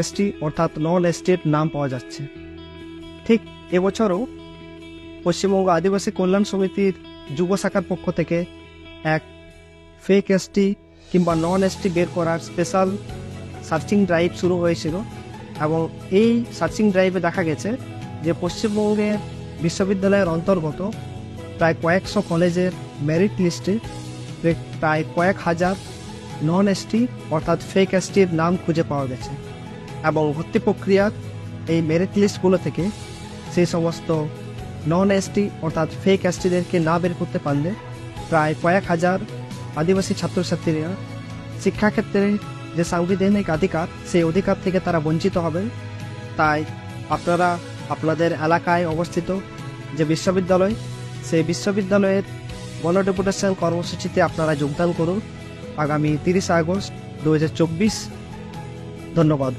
ST অর্থাৎ নন এসটির নাম পাওয়া যাচ্ছে। ঠিক এবছরও পশ্চিমবঙ্গ আদিবাসী কল্যাণ সমিতির যুব শাখার পক্ষ থেকে এক ফেক এসটি কিংবা নন এসটি বের করার স্পেশাল সার্চিং ড্রাইভ শুরু হয়েছিল, এবং এই সার্চিং ড্রাইভে দেখা গেছে যে পশ্চিমবঙ্গের বিশ্ববিদ্যালয়ের অন্তর্গত প্রায় কয়েকশো কলেজের মেরিট লিস্টে প্রায় কয়েক হাজার নন এসটি অর্থাৎ ফেক এসটির নাম খুঁজে পাওয়া গেছে, এবং ভর্তি প্রক্রিয়ার এই মেরিট লিস্টগুলো থেকে সেই সমস্ত নন এসটি অর্থাৎ ফেক এসটিদেরকে না বের করতে পারলে প্রায় কয়েক হাজার আদিবাসী ছাত্রছাত্রীরা শিক্ষাক্ষেত্রে যে সাংবিধানিক অধিকার সেই অধিকার থেকে তারা বঞ্চিত হবেন। তাই আপনারা আপনাদের এলাকায় অবস্থিত যে বিশ্ববিদ্যালয়, সেই বিশ্ববিদ্যালয়ের গণডেপুটেশন কর্মসূচিতে আপনারা যোগদান করুন আগামী 30 আগস্ট 2024। ধন্যবাদ।